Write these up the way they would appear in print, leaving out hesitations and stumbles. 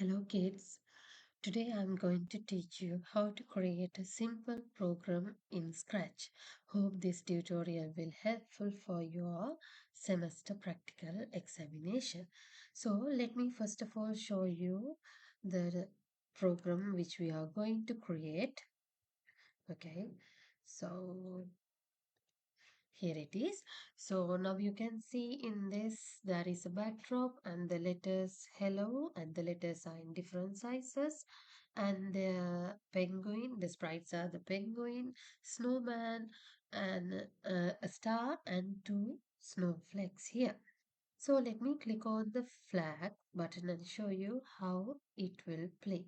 Hello kids. Today I'm going to teach you how to create a simple program in Scratch. Hope this tutorial will helpful for your semester practical examination. So let me first of all show you the program which we are going to create. Okay. So here it is. So now you can see in this there is a backdrop and the letters hello and the letters are in different sizes and the penguin, the sprites are the penguin, snowman and a star and two snowflakes here. So let me click on the flag button and show you how it will play.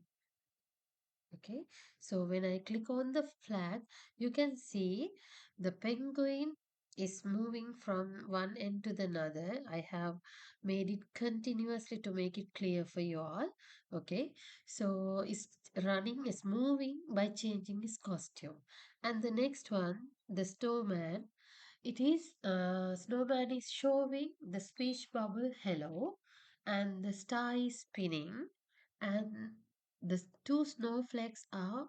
Okay, so when I click on the flag, you can see the penguin is moving from one end to the other. I have made it continuously to make it clear for you all. Okay, so it's running, is moving by changing his costume. And the next one, the snowman, it is snowman is showing the speech bubble hello, and the star is spinning, and the two snowflakes are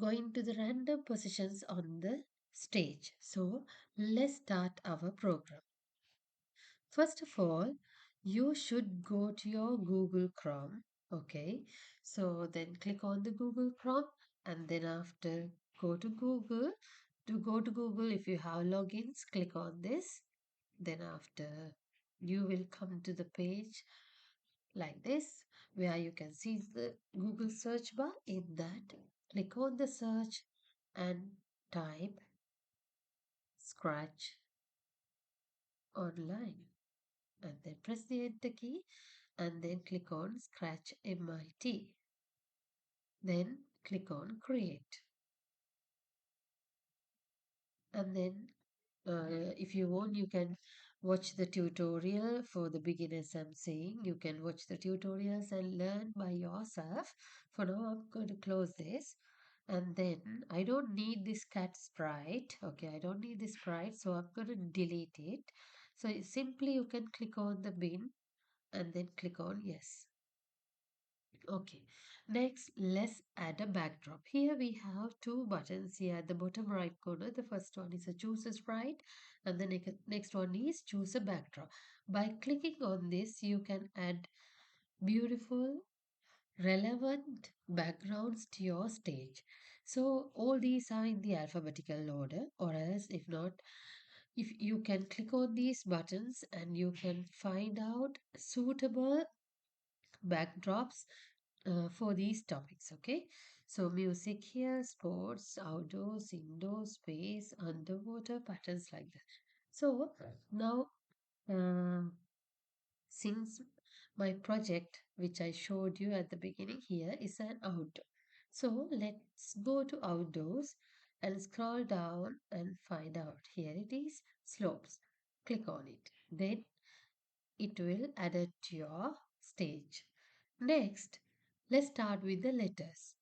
going to the random positions on the stage. So let's start our program. First of all, you should go to your Google Chrome. Okay, so then click on the Google Chrome and then after go to Google. To go to Google, if you have logins, click on this. Then after you will come to the page like this where you can see the Google search bar. In that, click on the search and type Scratch Online and then press the enter key and then click on Scratch MIT. Then click on Create and then if you want, you can watch the tutorial for the beginners. I'm saying you can watch the tutorials and learn by yourself. For now, I'm going to close this. And then I don't need this cat sprite. Okay, I don't need this sprite, so I'm going to delete it. So simply you can click on the bin and then click on yes. Okay, next let's add a backdrop. Here we have two buttons here at the bottom right corner. The first one is a choose a sprite and the next one is choose a backdrop. By clicking on this, you can add beautiful relevant backgrounds to your stage. So all these are in the alphabetical order, or else if not, if you can click on these buttons and you can find out suitable backdrops for these topics. Okay, so music here, sports, outdoors, indoor, space, underwater, patterns like that. So now uh, since my project which I showed you at the beginning here is an outdoor, so let's go to outdoors and scroll down and find out. Here it is, slopes. Click on it, then it will add it to your stage. Next, let's start with the letters.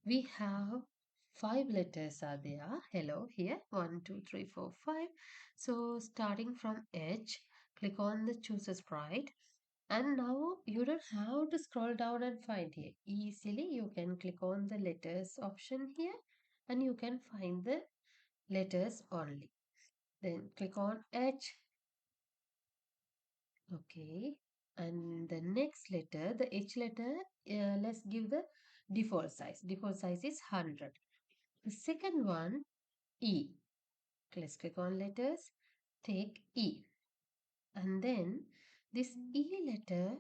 We have five letters are there. Hello here. One, two, three, four, five. So starting from H, click on the choose a sprite. And now you don't have to scroll down and find here. Easily you can click on the letters option here and you can find the letters only. Then click on H. Okay. And the next letter, the H letter, let's give the default size. Default size is 100. The second one, E. Let's click on letters, take E. And then this E letter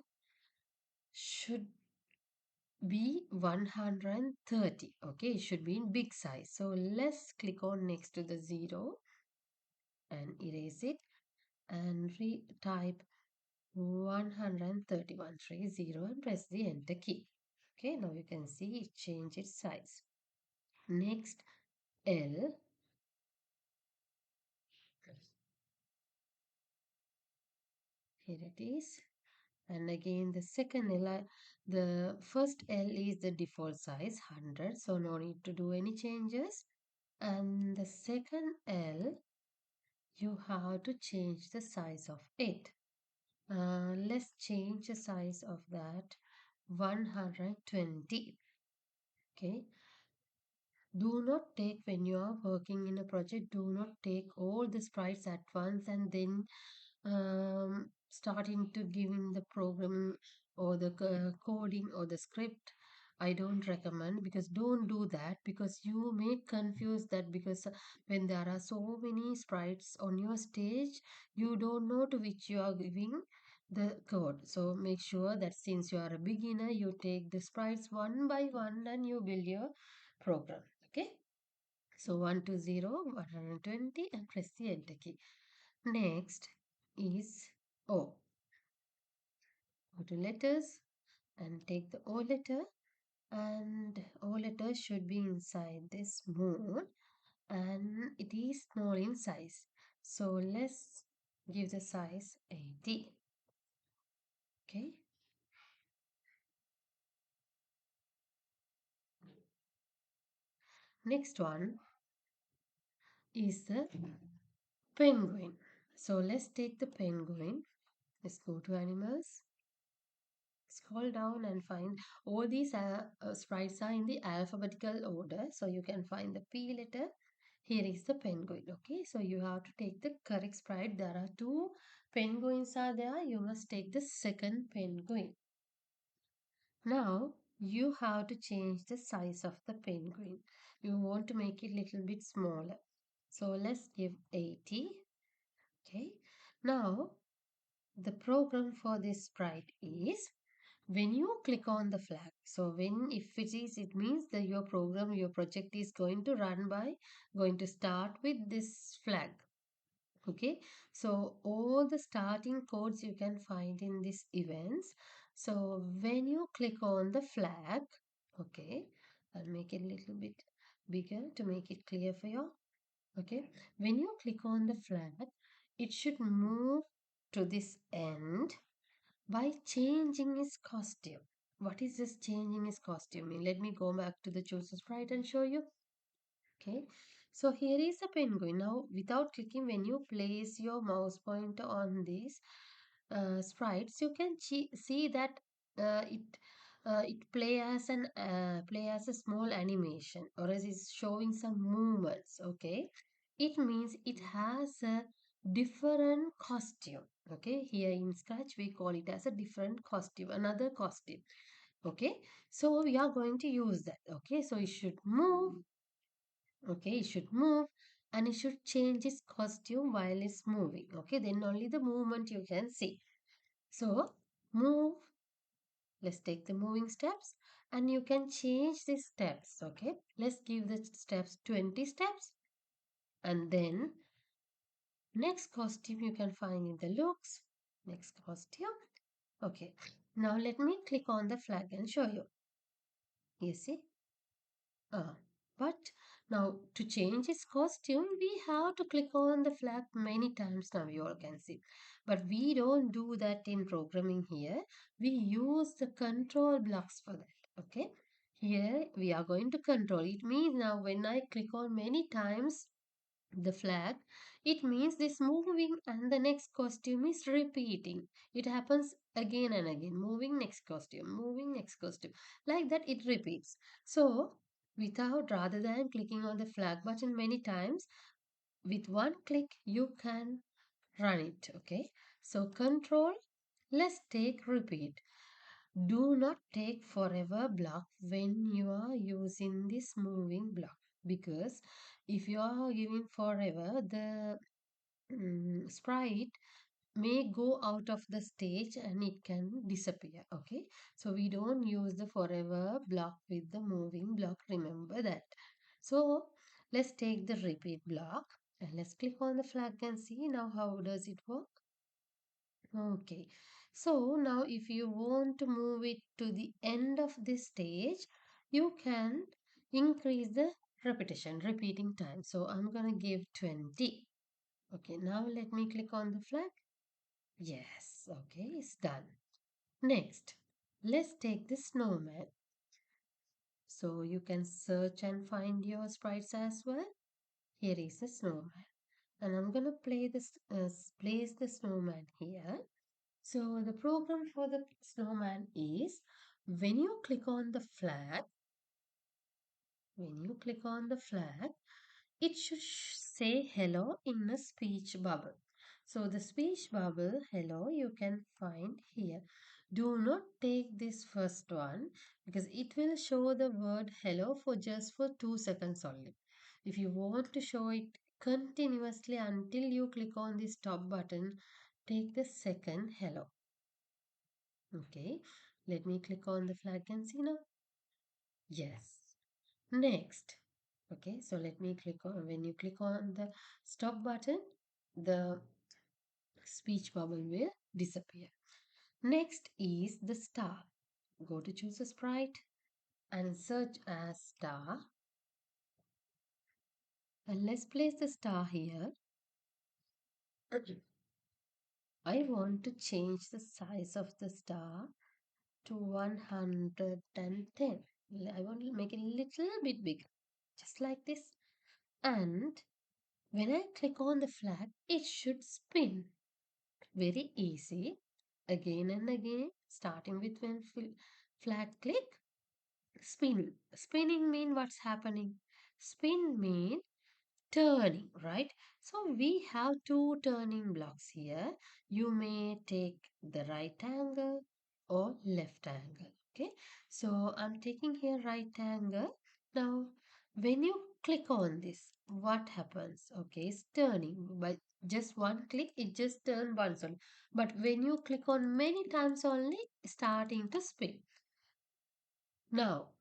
should be 130. Okay, it should be in big size. So let's click on next to the 0 and erase it and type 130 and press the enter key. Okay, now you can see it changed its size. Next, L. Here it is. And again, the second L, the first L is the default size 100, so no need to do any changes. And the second L, you have to change the size of it. Let's change the size of that 120. Okay, do not take, when you are working in a project, do not take all the sprites at once and then starting to giving the programming or the coding or the script. I don't recommend, because don't do that, because you may confuse that, because when there are so many sprites on your stage, you don't know to which you are giving the code. So make sure that since you are a beginner, you take the sprites one by one and you build your program. Okay, so 120, 120, and press the enter key. Next is O. Go to letters and take the O letter, and O letter should be inside this moon, and it is small in size. So let's give the size 80. Okay. Next one is the penguin. So let's take the penguin. Let's go to animals. Scroll down and find all these sprites are in the alphabetical order. So you can find the P letter. Here is the penguin. Okay, so you have to take the correct sprite. There are two penguins are there. You must take the second penguin. Now you have to change the size of the penguin. You want to make it a little bit smaller. So let's give 80. Okay. Now the program for this sprite is, when you click on the flag, so when if it is, it means that your program, your project is going to run by, going to start with this flag. Okay, so all the starting codes you can find in this events. So when you click on the flag, okay, I'll make it a little bit bigger to make it clear for you. Okay, when you click on the flag, it should move to this end by changing his costume. What is this changing his costume mean? Let me go back to the choose a sprite and show you. Okay, so here is a penguin. Now, without clicking, when you place your mouse pointer on these sprites, you can see that it play as a small animation, or as it's showing some movements. Okay, it means it has a different costume. Okay, here in Scratch we call it as a different costume, another costume. Okay, so we are going to use that. Okay, so it should move. Okay, it should move, and it should change its costume while it's moving. Okay, then only the movement you can see. So move. Let's take the moving steps, and you can change the steps. Okay, let's give the steps 20 steps, and then next costume you can find in the looks. Next costume. Okay, now let me click on the flag and show you. You see? Ah, but now to change its costume, we have to click on the flag many times now, you all can see. But we don't do that in programming here. We use the control blocks for that. Okay. Here we are going to control. It means now when I click on many times the flag, it means this moving and the next costume is repeating. It happens again and again. Moving next costume, moving next costume. Like that it repeats. So without, rather than clicking on the flag button many times, with one click you can run it. Okay. So control, let's take repeat. Do not take forever block when you are using this moving block, because if you are giving forever, the sprite may go out of the stage and it can disappear. Okay, so we don't use the forever block with the moving block, remember that. So let's take the repeat block and let's click on the flag and see now how does it work. Okay, so now if you want to move it to the end of this stage, you can increase the repetition, repeating time. So I'm going to give 20. Okay, now let me click on the flag. Yes, okay, it's done. Next, let's take the snowman. So you can search and find your sprites as well. Here is the snowman. And I'm going to place the snowman here. So the program for the snowman is When you click on the flag, when you click on the flag, it should say hello in a speech bubble. So the speech bubble hello you can find here. Do not take this first one because it will show the word hello for just for 2 seconds only. If you want to show it continuously until you click on this top button, take the second hello. Okay, let me click on the flag and see now. Yes. Next. Okay, so let me click on, when you click on the stop button, the speech bubble will disappear. Next is the star. Go to choose a sprite and search as star. And let's place the star here. I want to change the size of the star to 110. I want to make it a little bit bigger, just like this. And when I click on the flag, it should spin. Very easy. Again and again, starting with when flag click, spin. Spinning mean what's happening? Spin mean turning, right? So we have two turning blocks here. You may take the right angle or left angle. Okay, so I'm taking here right angle. Now, when you click on this, what happens? Okay, it's turning. By just one click, it just turned once only. But when you click on many times only, starting to spin. Now,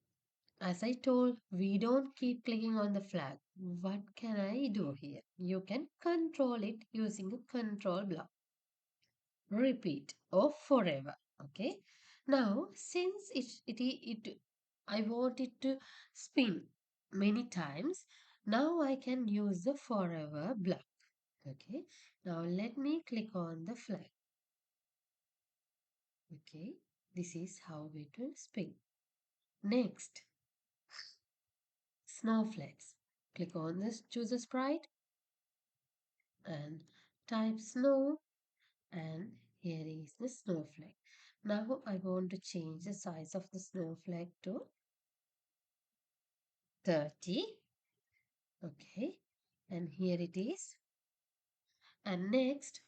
as I told, we don't keep clicking on the flag. What can I do here? You can control it using a control block. Repeat or forever. Okay. Now, since I want it to spin many times, now I can use the forever block. Okay. Now let me click on the flag. Okay. This is how it will spin. Next, snowflakes. Click on this, choose a sprite and type snow, and here is the snowflake. Now I want to change the size of the snowflake to 30. Okay, and here it is. And next,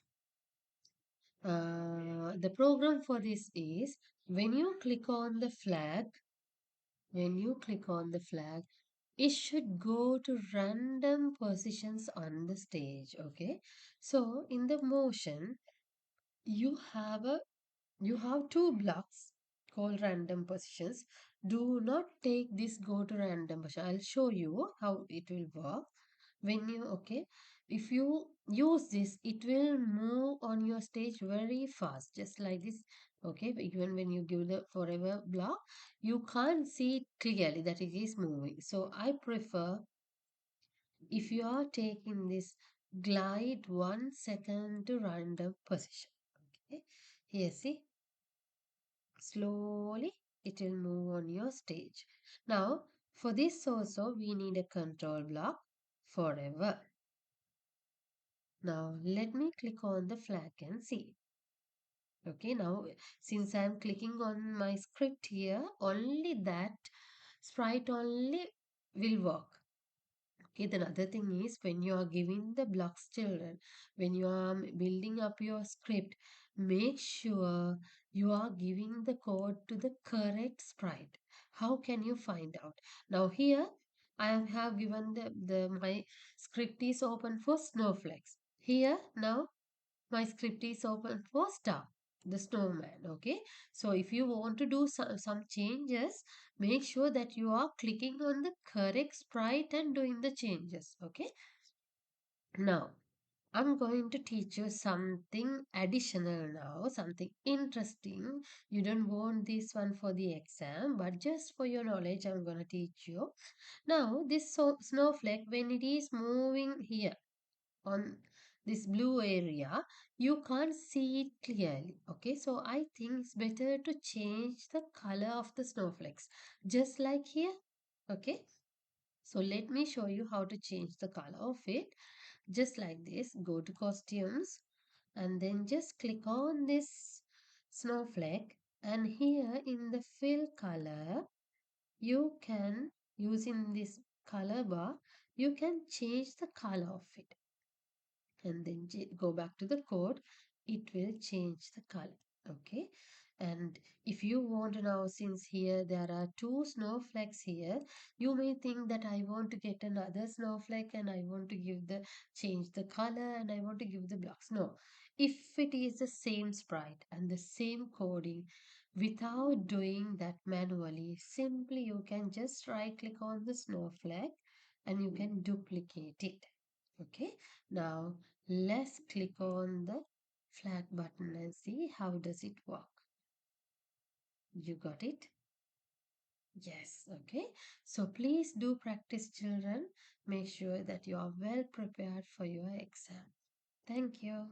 the program for this is when you click on the flag, when you click on the flag, it should go to random positions on the stage. Okay, so in the motion, you have a you have two blocks called random positions. Do not take this go to random position. I'll show you how it will work. When you, okay, if you use this, it will move on your stage very fast, just like this. Okay, even when you give the forever block, you can't see it clearly that it is moving. So I prefer, if you are taking this, glide 1 second to random position. Okay, here see, slowly it will move on your stage. Now, for this also, we need a control block forever. Now, let me click on the flag and see. Okay, now since I'm clicking on my script here, only that sprite only will work. Okay, the other thing is when you are giving the blocks children, when you are building up your script, make sure you are giving the code to the correct sprite. How can you find out? Now here I have given the my script is open for snowflakes. Here now my script is open for star, the snowman. Okay, so if you want to do some changes, make sure that you are clicking on the correct sprite and doing the changes. Okay, now I'm going to teach you something additional now, something interesting. You don't want this one for the exam, but just for your knowledge, I'm going to teach you. Now, this snowflake, when it is moving here on this blue area, you can't see it clearly. Okay, so I think it's better to change the color of the snowflakes, just like here. Okay, so let me show you how to change the color of it. Just like this, go to costumes and then just click on this snowflake And here in the fill color, you can, using this color bar, you can change the color of it. And then go back to the code, it will change the color. Okay, and if you want to now, since here there are two snowflakes here, you may think that I want to get another snowflake and I want to give the change the color and I want to give the blocks. No, if it is the same sprite and the same coding, without doing that manually, simply you can just right click on the snowflake and you can duplicate it. Okay, now let's click on the flag button and see how does it work. You got it? Yes, okay. So please do practice, children. Make sure that you are well prepared for your exam. Thank you.